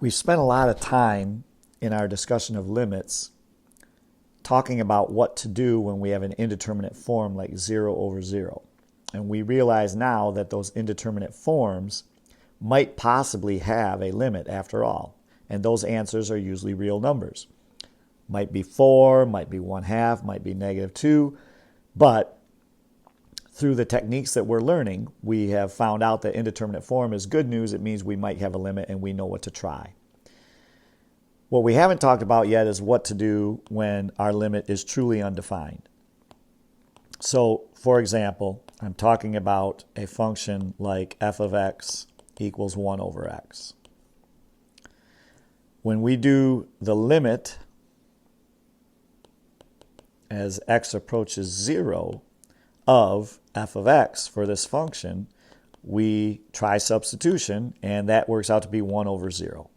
We've spent a lot of time in our discussion of limits talking about what to do when we have an indeterminate form like 0 over 0. And we realize now that those indeterminate forms might possibly have a limit after all. And those answers are usually real numbers. Might be 4, might be 1/2, might be -2. But through the techniques that we're learning, we have found out that indeterminate form is good news. It means we might have a limit and we know what to try. What we haven't talked about yet is what to do when our limit is truly undefined. So, for example, I'm talking about a function like f of x equals 1 over x. When we do the limit as x approaches 0 of f of x for this function, we try substitution, and that works out to be 1 over 0.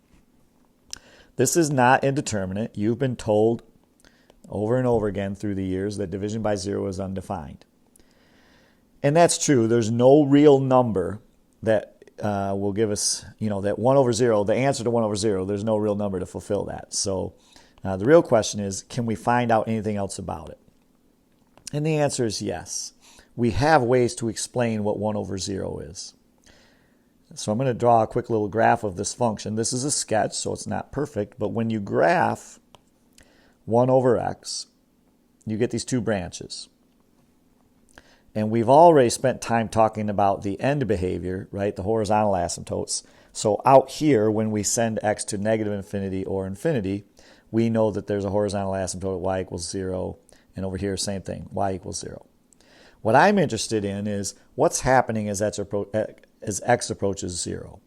This is not indeterminate. You've been told over and over again through the years that division by 0 is undefined. And that's true. There's no real number that will give us, that 1 over 0, the answer to 1 over 0, there's no real number to fulfill that. So the real question is, can we find out anything else about it? And the answer is yes. We have ways to explain what 1 over 0 is. So I'm going to draw a quick little graph of this function. This is a sketch, so it's not perfect, but when you graph 1 over x, you get these two branches. And we've already spent time talking about the end behavior, right, the horizontal asymptotes. So out here, when we send x to negative infinity or infinity, we know that there's a horizontal asymptote at y equals 0, and over here, same thing, y equals 0. What I'm interested in is what's happening as x approaches 0.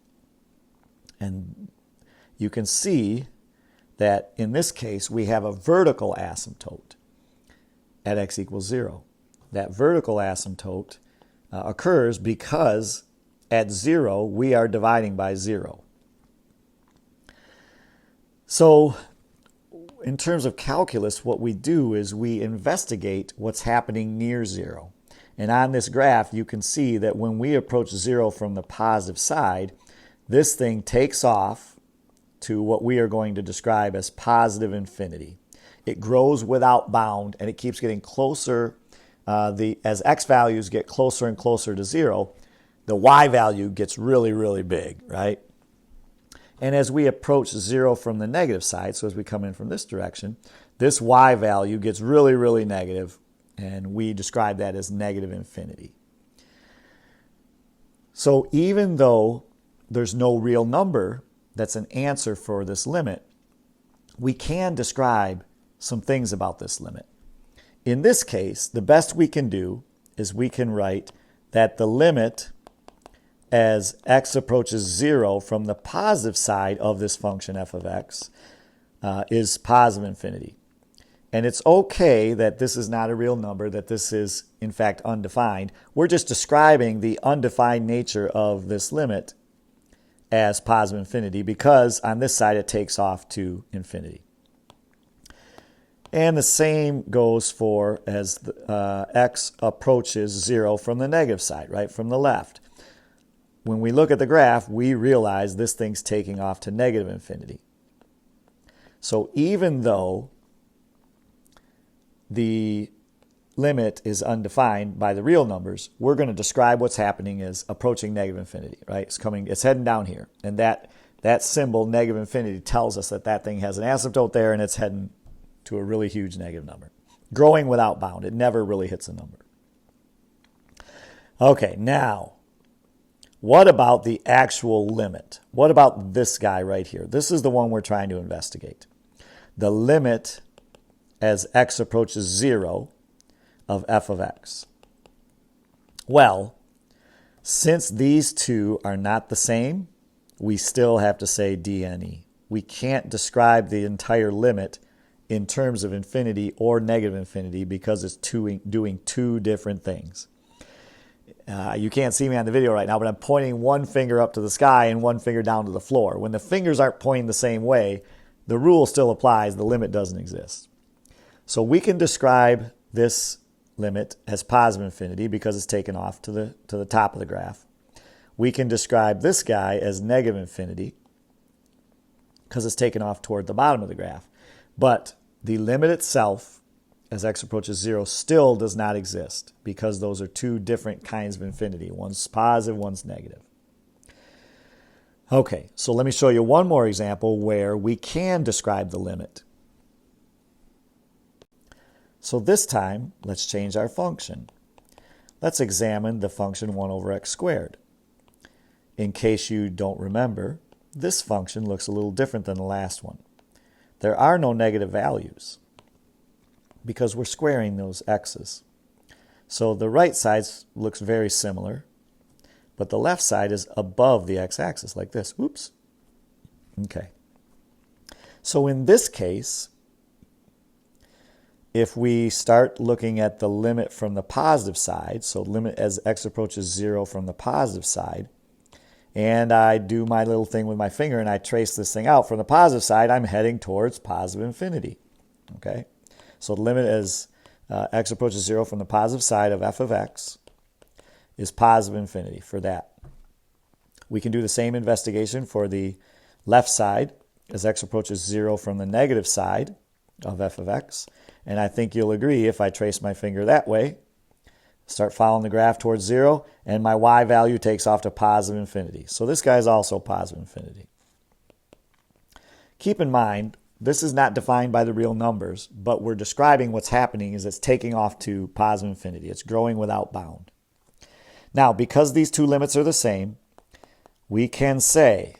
And you can see that in this case, we have a vertical asymptote at x equals 0. That vertical asymptote occurs because at 0, we are dividing by 0. So in terms of calculus, what we do is we investigate what's happening near 0. And on this graph, you can see that when we approach 0 from the positive side, this thing takes off to what we are going to describe as positive infinity. It grows without bound, and it keeps getting closer. As x values get closer and closer to 0, the y value gets really, really big, right? And as we approach 0 from the negative side, so as we come in from this direction, this y value gets really, really negative, and we describe that as negative infinity. So even though there's no real number that's an answer for this limit, we can describe some things about this limit. In this case, the best we can do is we can write that the limit as x approaches 0 from the positive side of this function f of x is positive infinity. And it's okay that this is not a real number, that this is, in fact, undefined. We're just describing the undefined nature of this limit as positive infinity because on this side it takes off to infinity. And the same goes for as x approaches 0 from the negative side, right, from the left. When we look at the graph, we realize this thing's taking off to negative infinity. So even though the limit is undefined by the real numbers, we're going to describe what's happening as approaching negative infinity, right? It's heading down here. And that symbol, negative infinity, tells us that that thing has an asymptote there and it's heading to a really huge negative number. Growing without bound. It never really hits a number. Okay, now, what about the actual limit? What about this guy right here? This is the one we're trying to investigate. The limit as x approaches 0 of f of x. Well, since these two are not the same, we still have to say dne. We can't describe the entire limit in terms of infinity or negative infinity because it's doing two different things. You can't see me on the video right now, but I'm pointing one finger up to the sky and one finger down to the floor. When the fingers aren't pointing the same way, the rule still applies. The limit doesn't exist. So we can describe this limit as positive infinity because it's taken off to the top of the graph. We can describe this guy as negative infinity. because it's taken off toward the bottom of the graph. But the limit itself, as x approaches 0, still does not exist because those are two different kinds of infinity. One's positive, one's negative. Okay, so let me show you one more example where we can describe the limit. So this time, let's change our function. Let's examine the function 1 over x squared. In case you don't remember, this function looks a little different than the last one. There are no negative values because we're squaring those x's. So the right side looks very similar, but the left side is above the x-axis like this. Oops. Okay. So in this case, if we start looking at the limit from the positive side, so limit as x approaches 0 from the positive side, and I do my little thing with my finger and I trace this thing out from the positive side, I'm heading towards positive infinity. Okay? So the limit as x approaches 0 from the positive side of f of x is positive infinity for that. We can do the same investigation for the left side as x approaches 0 from the negative side of f of x. And I think you'll agree if I trace my finger that way, start following the graph towards 0, and my y value takes off to positive infinity. So this guy is also positive infinity. Keep in mind, this is not defined by the real numbers, but we're describing what's happening is it's taking off to positive infinity. It's growing without bound. Now, because these two limits are the same, we can say,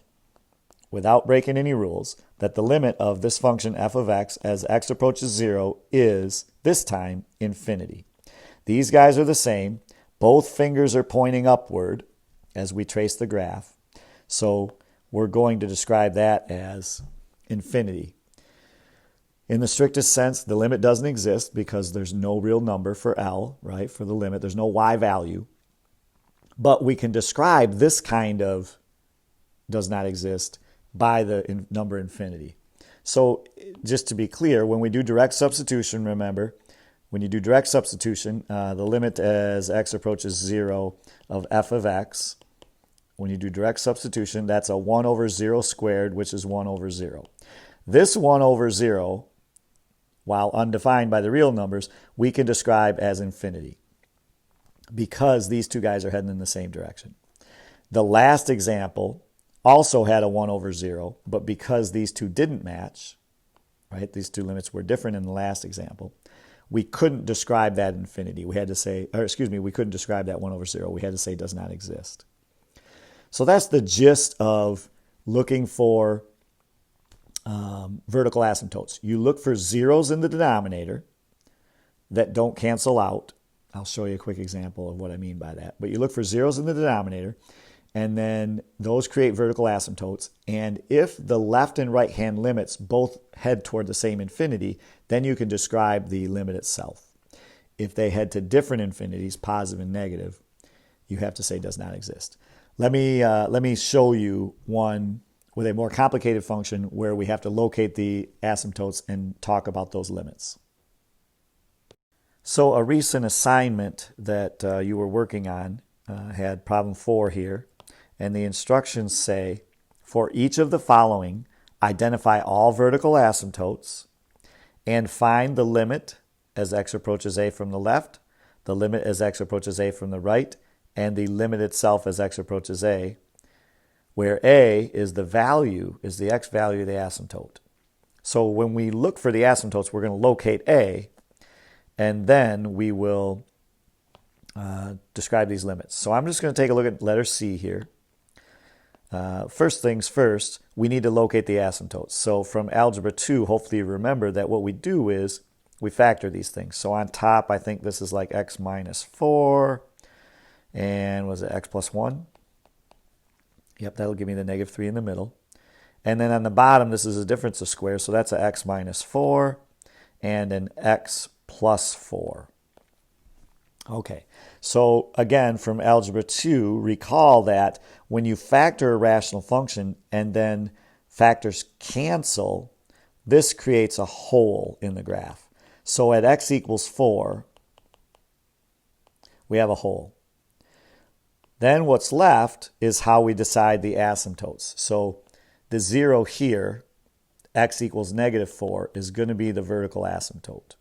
without breaking any rules, that the limit of this function f of x as x approaches 0 is, this time, infinity. These guys are the same. Both fingers are pointing upward as we trace the graph. So we're going to describe that as infinity. In the strictest sense, the limit doesn't exist because there's no real number for L, right, for the limit. There's no y value. But we can describe this kind of does not exist by the number infinity. So just to be clear, when we do direct substitution, remember, when you do direct substitution, the limit as x approaches 0 of f of x, when you do direct substitution, that's a 1 over 0 squared, which is 1 over 0. This 1 over 0, while undefined by the real numbers, we can describe as infinity because these two guys are heading in the same direction. The last example also had a 1 over 0, but because these two didn't match, right, these two limits were different in the last example, we couldn't describe that infinity. We had to say, or excuse me, we couldn't describe that 1 over 0. We had to say does not exist. So that's the gist of looking for vertical asymptotes. You look for zeros in the denominator that don't cancel out. I'll show you a quick example of what I mean by that. But you look for zeros in the denominator, and then those create vertical asymptotes. And if the left and right hand limits both head toward the same infinity, then you can describe the limit itself. If they head to different infinities, positive and negative, you have to say does not exist. Let me show you one with a more complicated function where we have to locate the asymptotes and talk about those limits. So a recent assignment that you were working on had problem 4 here. And the instructions say, for each of the following, identify all vertical asymptotes and find the limit as x approaches a from the left, the limit as x approaches a from the right, and the limit itself as x approaches a, where a is the value, is the x value of the asymptote. So when we look for the asymptotes, we're going to locate a, and then we will describe these limits. So I'm just going to take a look at letter C here. First things first, we need to locate the asymptotes. So from Algebra 2, hopefully you remember that what we do is we factor these things. So on top, I think this is like x minus 4, and was it x plus 1? Yep, that'll give me the negative 3 in the middle. And then on the bottom, this is a difference of squares, so that's an x minus 4 and an x plus 4. Okay, so again, from Algebra 2, recall that when you factor a rational function and then factors cancel, this creates a hole in the graph. So at x equals 4, we have a hole. Then what's left is how we decide the asymptotes. So the 0 here x equals negative 4 is going to be the vertical asymptote.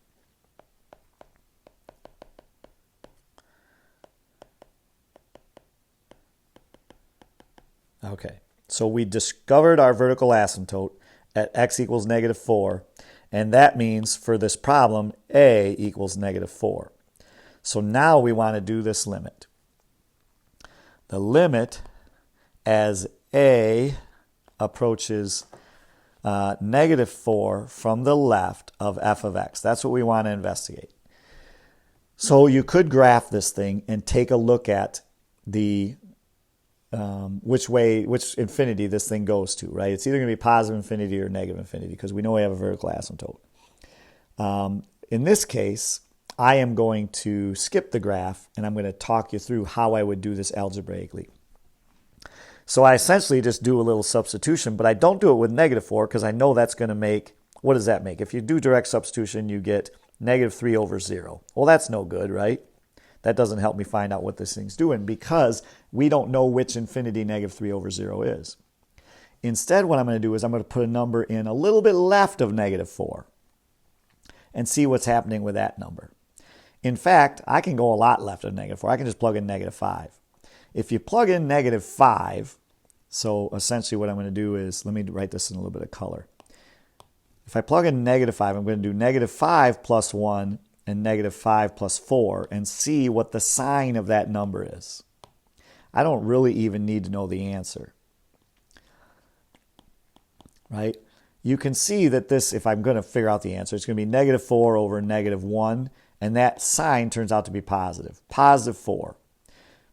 Okay, so we discovered our vertical asymptote at x equals negative 4, and that means for this problem, a equals negative 4. So now we want to do this limit. The limit as a approaches negative 4 from the left of f of x. That's what we want to investigate. So you could graph this thing and take a look at the which infinity this thing goes to, right? It's either going to be positive infinity or negative infinity because we know we have a vertical asymptote. In this case, I am going to skip the graph and I'm going to talk you through how I would do this algebraically. So I essentially just do a little substitution, but I don't do it with negative 4 because I know that's going to make, what does that make? If you do direct substitution, you get negative 3 over 0. Well, that's no good, right? That doesn't help me find out what this thing's doing because we don't know which infinity negative 3 over 0 is. Instead, what I'm going to do is I'm going to put a number in a little bit left of negative 4 and see what's happening with that number. In fact, I can go a lot left of negative 4. I can just plug in negative 5. If you plug in negative 5, so essentially what I'm going to do is, let me write this in a little bit of color. If I plug in negative 5, I'm going to do negative 5 plus 1 and negative 5 plus 4 and see what the sign of that number is. I don't really even need to know the answer, right? You can see that this, if I'm going to figure out the answer, it's going to be negative 4 over negative 1, and that sign turns out to be positive, positive 4.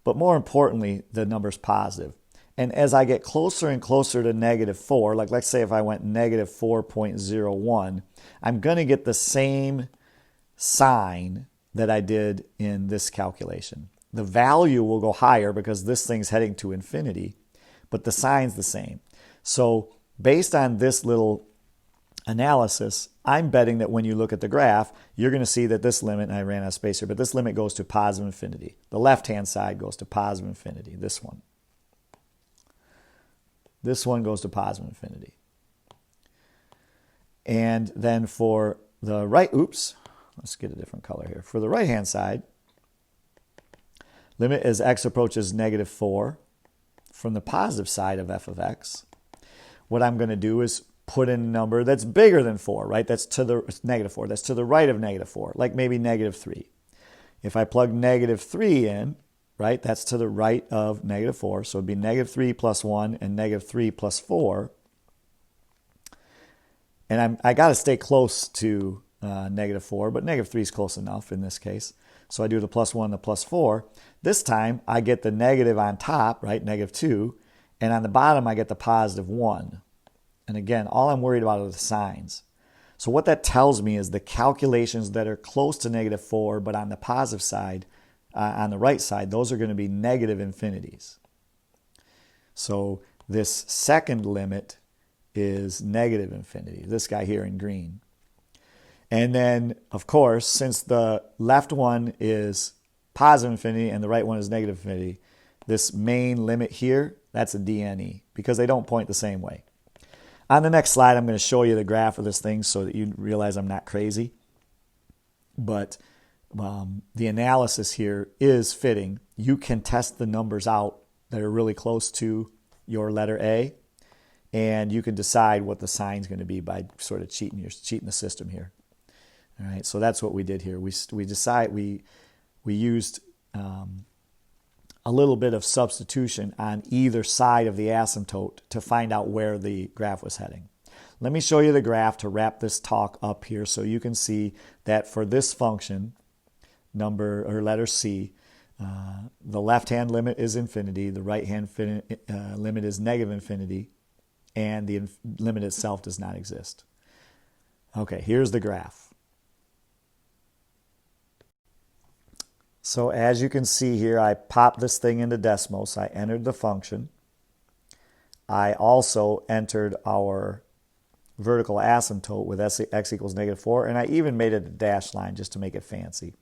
But more importantly, the number's positive. And as I get closer and closer to negative 4, like let's say if I went negative 4.01, I'm going to get the same sign that I did in this calculation. The value will go higher because this thing's heading to infinity, but the sign's the same. So based on this little analysis, I'm betting that when you look at the graph, you're going to see that this limit, and I ran out of space here, but this limit goes to positive infinity. The left-hand side goes to positive infinity, this one. This one goes to positive infinity. And then for the right, let's get a different color here. For the right-hand side, limit as x approaches negative 4 from the positive side of f of x. What I'm going to do is put in a number that's bigger than 4, right? That's to the negative 4. That's to the right of negative 4, like maybe negative 3. If I plug negative 3 in, right, that's to the right of negative 4. So it would be negative 3 plus 1 and negative 3 plus 4. And I got to stay close to negative 4, but negative 3 is close enough in this case. So I do the plus 1 and the plus 4. This time I get the negative on top, right, negative 2, and on the bottom I get the positive 1. And again, all I'm worried about are the signs. So what that tells me is the calculations that are close to negative 4, but on the positive side, on the right side, those are going to be negative infinities. So this second limit is negative infinity, this guy here in green. And then, of course, since the left one is positive infinity and the right one is negative infinity, this main limit here, that's a DNE because they don't point the same way. On the next slide, I'm going to show you the graph of this thing so that you realize I'm not crazy. But the analysis here is fitting. You can test the numbers out that are really close to your letter A, and you can decide what the sign's going to be by sort of cheating the system here. All right, so that's what we did here. We used a little bit of substitution on either side of the asymptote to find out where the graph was heading. Let me show you the graph to wrap this talk up here so you can see that for this function, letter C, the left-hand limit is infinity, the right-hand limit is negative infinity, and the limit itself does not exist. Okay, here's the graph. So as you can see here, I popped this thing into Desmos. I entered the function. I also entered our vertical asymptote with x equals negative 4, and I even made it a dashed line just to make it fancy.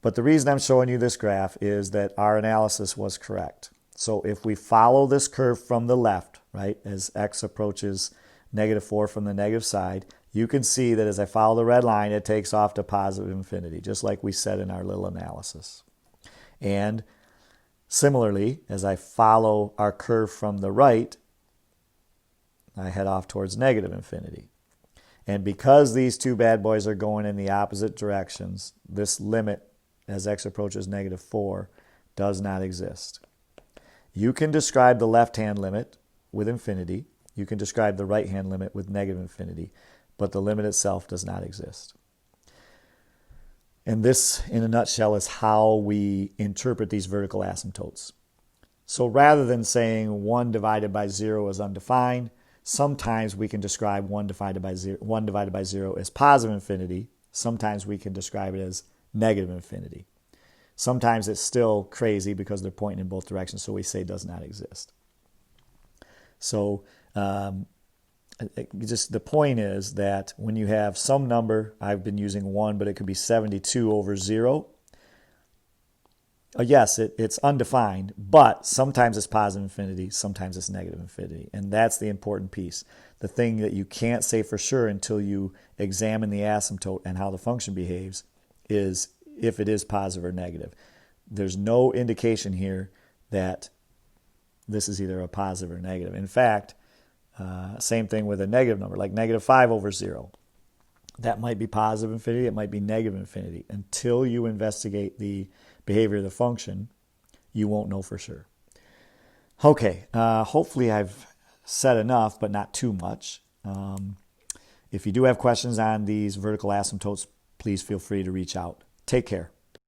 But the reason I'm showing you this graph is that our analysis was correct. So if we follow this curve from the left, right, as x approaches negative 4 from the negative side, you can see that as I follow the red line, it takes off to positive infinity, just like we said in our little analysis. And similarly, as I follow our curve from the right, I head off towards negative infinity. And because these two bad boys are going in the opposite directions, this limit as x approaches negative 4 does not exist. You can describe the left-hand limit with infinity. You can describe the right-hand limit with negative infinity, but the limit itself does not exist. And this, in a nutshell, is how we interpret these vertical asymptotes. So rather than saying 1 divided by 0 is undefined, sometimes we can describe 1 divided by 0 as positive infinity. Sometimes we can describe it as negative infinity. Sometimes it's still crazy because they're pointing in both directions, so we say does not exist. So just the point is that when you have some number, I've been using 1, but it could be 72 over 0. Yes, it's undefined, but sometimes it's positive infinity, sometimes it's negative infinity. And that's the important piece. The thing that you can't say for sure until you examine the asymptote and how the function behaves is if it is positive or negative. There's no indication here that this is either a positive or negative. In fact, same thing with a negative number, like negative 5 over 0. That might be positive infinity, it might be negative infinity. Until you investigate the behavior of the function, you won't know for sure. Okay, hopefully I've said enough, but not too much. If you do have questions on these vertical asymptotes, please feel free to reach out. Take care.